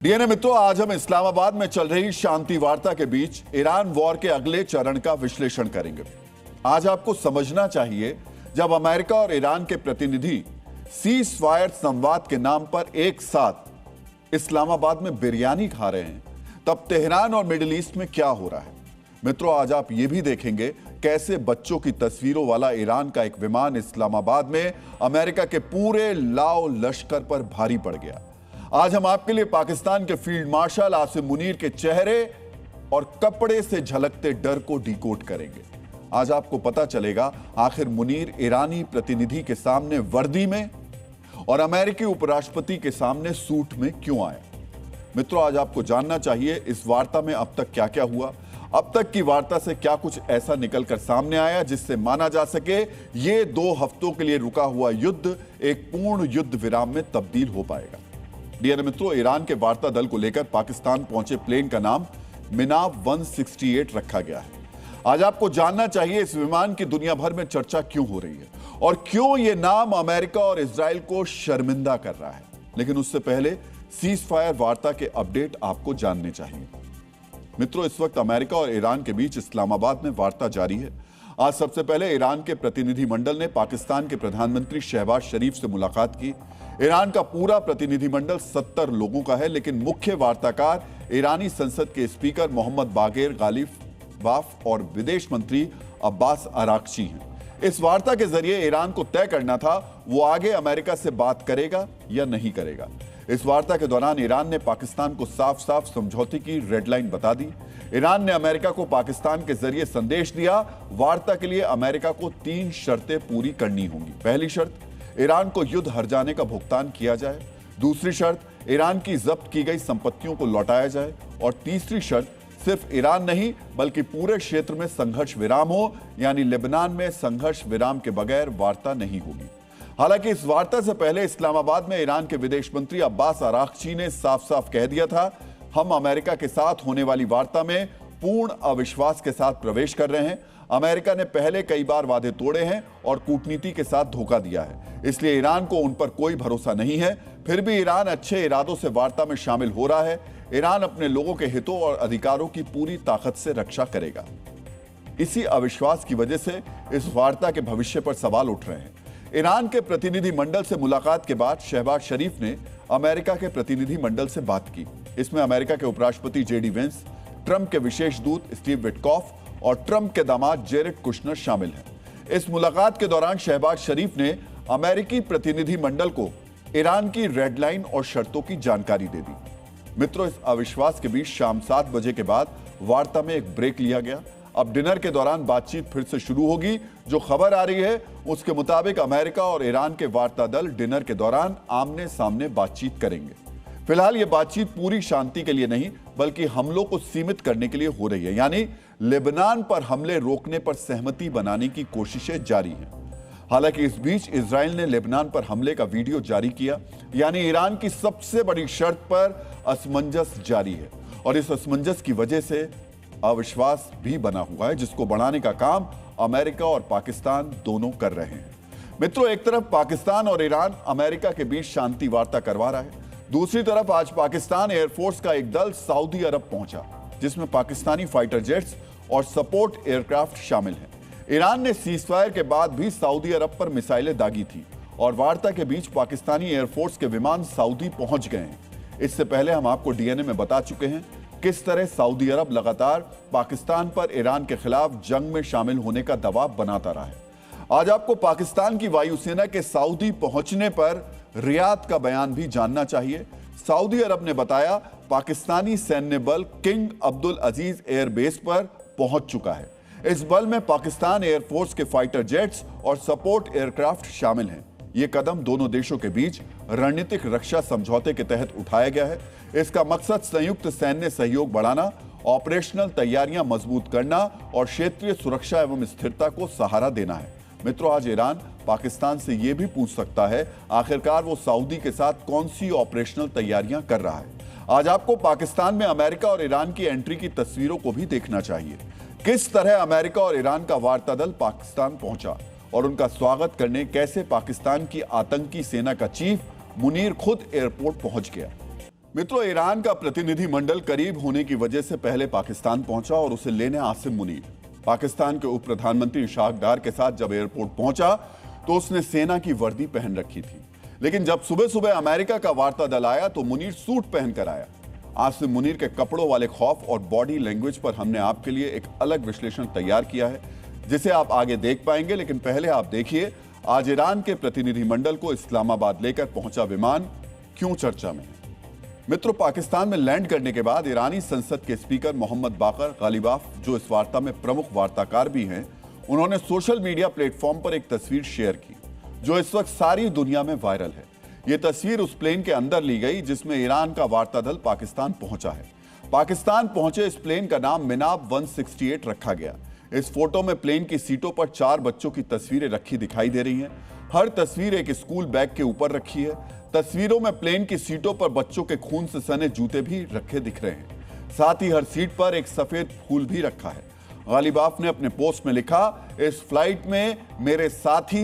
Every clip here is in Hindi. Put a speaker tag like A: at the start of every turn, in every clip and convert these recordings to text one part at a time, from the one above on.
A: डीएनए मित्रों, आज हम इस्लामाबाद में चल रही शांति वार्ता के बीच ईरान वॉर के अगले चरण का विश्लेषण करेंगे। आज आपको समझना चाहिए, जब अमेरिका और ईरान के प्रतिनिधि सीज फायर संवाद के नाम पर एक साथ इस्लामाबाद में बिरयानी खा रहे हैं, तब तेहरान और मिडिल ईस्ट में क्या हो रहा है। मित्रों, आज आप यह भी देखेंगे कैसे बच्चों की तस्वीरों वाला ईरान का एक विमान इस्लामाबाद में अमेरिका के पूरे लाओ लश्कर पर भारी पड़ गया। आज हम आपके लिए पाकिस्तान के फील्ड मार्शल आसिम मुनीर के चेहरे और कपड़े से झलकते डर को डिकोड करेंगे। आज आपको पता चलेगा आखिर मुनीर ईरानी प्रतिनिधि के सामने वर्दी में और अमेरिकी उपराष्ट्रपति के सामने सूट में क्यों आया। मित्रों, आज आपको जानना चाहिए इस वार्ता में अब तक क्या क्या हुआ, अब तक की वार्ता से क्या कुछ ऐसा निकलकर सामने आया जिससे माना जा सके ये 2 हफ्तों के लिए रुका हुआ युद्ध एक पूर्ण युद्ध विराम में तब्दील हो पाएगा। डियर मित्रों, ईरान के वार्ता दल को लेकर पाकिस्तान पहुंचे प्लेन का नाम मिनाव 168 रखा गया है। आज आपको जानना चाहिए इस विमान की दुनिया भर में चर्चा क्यों हो रही है और क्यों यह नाम अमेरिका और इजराइल को शर्मिंदा कर रहा है। लेकिन उससे पहले सीज फायर वार्ता के अपडेट आपको जानने चाहिए। मित्रों, इस वक्त अमेरिका और ईरान के बीच इस्लामाबाद में वार्ता जारी है। आज सबसे पहले ईरान के प्रतिनिधिमंडल ने पाकिस्तान के प्रधानमंत्री शहबाज शरीफ से मुलाकात की। ईरान का पूरा प्रतिनिधिमंडल 70 लोगों का है, लेकिन मुख्य वार्ताकार ईरानी संसद के स्पीकर मोहम्मद बागेर गालिबाफ और विदेश मंत्री अब्बास अराक्ची हैं। इस वार्ता के जरिए ईरान को तय करना था वो आगे अमेरिका से बात करेगा या नहीं करेगा। इस वार्ता के दौरान ईरान ने पाकिस्तान को साफ साफ समझौते की रेड लाइन बता दी। ईरान ने अमेरिका को पाकिस्तान के जरिए संदेश दिया, वार्ता के लिए अमेरिका को 3 शर्तें पूरी करनी होंगी। पहली शर्त, ईरान को युद्ध हर जाने का भुगतान किया जाए। दूसरी शर्त, ईरान की जब्त की गई संपत्तियों को लौटाया जाए। और तीसरी शर्त, सिर्फ ईरान नहीं बल्कि पूरे क्षेत्र में संघर्ष विराम हो, यानी लेबनान में संघर्ष विराम के बगैर वार्ता नहीं होगी। हालांकि इस वार्ता से पहले इस्लामाबाद में ईरान के विदेश मंत्री अब्बास अराक्ची ने साफ साफ कह दिया था, हम अमेरिका के साथ होने वाली वार्ता में पूर्ण अविश्वास के साथ प्रवेश कर रहे हैं। अमेरिका ने पहले कई बार वादे तोड़े हैं और कूटनीति के साथ धोखा दिया है, इसलिए ईरान को उन पर कोई भरोसा नहीं है। फिर भी ईरान अच्छे इरादों से वार्ता में शामिल हो रहा है। ईरान अपने लोगों के हितों और अधिकारों की पूरी ताकत से रक्षा करेगा। इसी अविश्वास की वजह से इस वार्ता के भविष्य पर सवाल उठ रहे हैं। ईरान के प्रतिनिधि मंडल से मुलाकात के बाद शहबाज शरीफ ने अमेरिका के प्रतिनिधि मंडल से बात की। इसमें अमेरिका के उपराष्ट्रपति जेडी वेंस, ट्रंप के विशेष दूत स्टीव विटकॉफ और ट्रंप के दामाद जेरेड कुशनर शामिल हैं। इस मुलाकात के दौरान शहबाज शरीफ ने अमेरिकी प्रतिनिधि मंडल को ईरान की रेड लाइन और शर्तों की जानकारी दे दी। मित्रों, इस अविश्वास के बीच शाम 7 बजे के बाद वार्ता में एक ब्रेक लिया गया। अब डिनर के दौरान बातचीत फिर से शुरू होगी। जो खबर आ रही है उसके मुताबिक अमेरिका और ईरान के वार्ता दल डिनर के दौरान आमने सामने बातचीत करेंगे। फिलहाल यह बातचीत पूरी शांति के लिए नहीं बल्कि हमलों को सीमित करने के लिए हो रही है, यानी लेबनान पर हमले रोकने पर सहमति बनाने की कोशिशें जारी हैं। हालांकि इस बीच इजराइल ने लेबनान पर हमले का वीडियो जारी किया, यानी ईरान की सबसे बड़ी शर्त पर असमंजस जारी है और इस असमंजस की वजह से अविश्वास भी बना हुआ है, जिसको बढ़ाने का काम अमेरिका और पाकिस्तान दोनों कर रहे हैं। मित्रों, एक तरफ पाकिस्तान और ईरान अमेरिका के बीच शांति वार्ता करवा रहा है, दूसरी तरफ आज पाकिस्तान एयरफोर्स का एक दल सऊदी अरब पहुंचा, जिसमें पाकिस्तानी फाइटर जेट्स और सपोर्ट एयरक्राफ्ट शामिल हैं। ईरान ने सीजफायर के बाद भी सऊदी अरब पर मिसाइलें दागी थी और वार्ता के बीच पाकिस्तानी एयरफोर्स के विमान सऊदी पहुंच गए हैं। इससे पहले हम आपको डीएनए में बता चुके हैं किस तरह सऊदी अरब लगातार पाकिस्तान पर ईरान के खिलाफ जंग में शामिल होने का दबाव बनाता रहा है। आज आपको पाकिस्तान की वायुसेना के सऊदी पहुंचने पर रियाद का बयान भी जानना चाहिए। सऊदी अरब ने बताया, पाकिस्तानी सैन्य बल किंग अब्दुल अजीज एयरबेस पर पहुंच चुका है। इस बल में पाकिस्तान एयरफोर्स के फाइटर जेट्स और सपोर्ट एयरक्राफ्ट शामिल हैं। यह कदम दोनों देशों के बीच रणनीतिक रक्षा समझौते के तहत उठाया गया है। इसका मकसद संयुक्त सैन्य सहयोग बढ़ाना, ऑपरेशनल तैयारियां मजबूत करना और क्षेत्रीय सुरक्षा एवं स्थिरता को सहारा देना है। मित्रों, आज ईरान पाकिस्तान से यह भी पूछ सकता है आखिरकार वो सऊदी के साथ कौन सी ऑपरेशनल तैयारियां कर रहा है। आज आपको पाकिस्तान में अमेरिका और ईरान की एंट्री की तस्वीरों को भी देखना चाहिए। किस तरह अमेरिका और ईरान का वार्ता दल पाकिस्तान पहुंचा और उनका स्वागत करने कैसे पाकिस्तान की आतंकी सेना का चीफ मुनीर खुद एयरपोर्ट पहुंच गया। मित्रों, ईरान का प्रतिनिधि मंडल करीब होने की वजह से पहले पाकिस्तान पहुंचा और उसे लेने आसिम मुनीर। पाकिस्तान के उप प्रधानमंत्री इशाक डार के साथ जब एयरपोर्ट पहुंचा तो उसने सेना की वर्दी पहन रखी थी, लेकिन जब सुबह सुबह अमेरिका का वार्ता दल आया तो मुनीर सूट पहनकर आया। आसिम मुनीर के कपड़ों वाले खौफ और बॉडी लैंग्वेज पर हमने आपके लिए एक अलग विश्लेषण तैयार किया है, जिसे आप आगे देख पाएंगे। लेकिन पहले आप देखिए, आज ईरान के प्रतिनिधिमंडल को इस्लामाबाद लेकर पहुंचा विमान क्यों चर्चा में है। मित्रों, पाकिस्तान में लैंड करने के बाद ईरानी संसद के स्पीकर मोहम्मद बाकर गालिबाफ, जो इस वार्ता में प्रमुख वार्ताकार भी हैं, उन्होंने सोशल मीडिया प्लेटफॉर्म पर एक तस्वीर शेयर की जो इस वक्त सारी दुनिया में वायरल है। यह तस्वीर उस प्लेन के अंदर ली गई जिसमें ईरान का वार्ता दल पाकिस्तान पहुंचा है। पाकिस्तान पहुंचे इस प्लेन का नाम मिनाब 168 रखा गया। इस फोटो में प्लेन की सीटों पर 4 बच्चों की तस्वीरें रखी दिखाई दे रही हैं। हर तस्वीर एक स्कूल बैग के ऊपर रखी है। तस्वीरों में प्लेन की सीटों पर बच्चों के खून से सने जूते भी रखे दिख रहे हैं। साथ ही हर सीट पर एक सफेद फूल भी रखा है। गालिबाफ ने अपने पोस्ट में लिखा, इस फ्लाइट में मेरे साथी।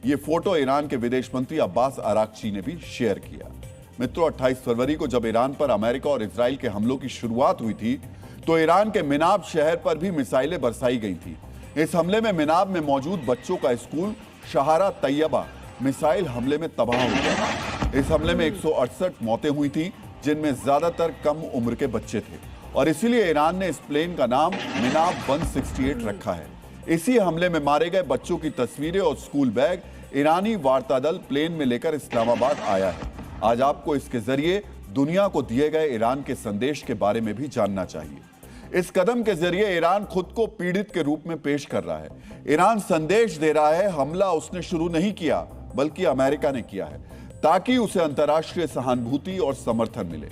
A: ये फोटो ईरान के विदेश मंत्री अब्बास अराक्ची ने भी शेयर किया। मित्रों, 28 फरवरी को जब ईरान पर अमेरिका और इजराइल के हमलों की शुरुआत हुई थी तो ईरान के मिनाब शहर पर भी मिसाइलें बरसाई गई थी। इस हमले में मिनाब में मौजूद बच्चों का स्कूल शहारा तैयबा मिसाइल हमले में तबाह हो गया। इस हमले में 168 मौतें हुई थी, जिनमें ज्यादातर कम उम्र के बच्चे थे और इसीलिए ईरान ने इस प्लेन का नाम मिनाब 168 रखा है। इसी हमले में मारे गए बच्चों की तस्वीरें और स्कूल बैग ईरानी वार्ता दल प्लेन में लेकर इस्लामाबाद आया है। आज आपको इसके जरिए दुनिया को दिए गए ईरान के संदेश के बारे में भी जानना चाहिए। इस कदम के जरिए ईरान खुद को पीड़ित के रूप में पेश कर रहा है। ईरान संदेश दे रहा है, हमला उसने शुरू नहीं किया बल्कि अमेरिका ने किया है, ताकि उसे अंतर्राष्ट्रीय सहानुभूति और समर्थन मिले।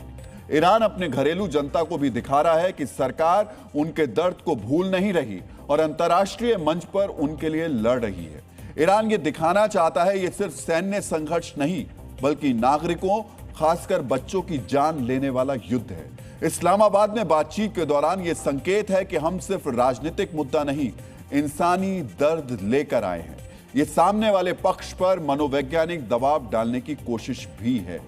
A: ईरान अपने घरेलू जनता को भी दिखा रहा है कि सरकार उनके दर्द को भूल नहीं रही और अंतर्राष्ट्रीय मंच पर उनके लिए लड़ रही है। ईरान ये दिखाना चाहता है, ये सिर्फ सैन्य संघर्ष नहीं बल्कि नागरिकों, खासकर बच्चों की जान लेने वाला युद्ध है। इस्लामाबाद में बातचीत के दौरान यह संकेत है कि हम सिर्फ राजनीतिक मुद्दा नहीं, इंसानी दर्द लेकर आए हैं। ये सामने वाले पक्ष पर मनोवैज्ञानिक दबाव डालने की कोशिश भी है।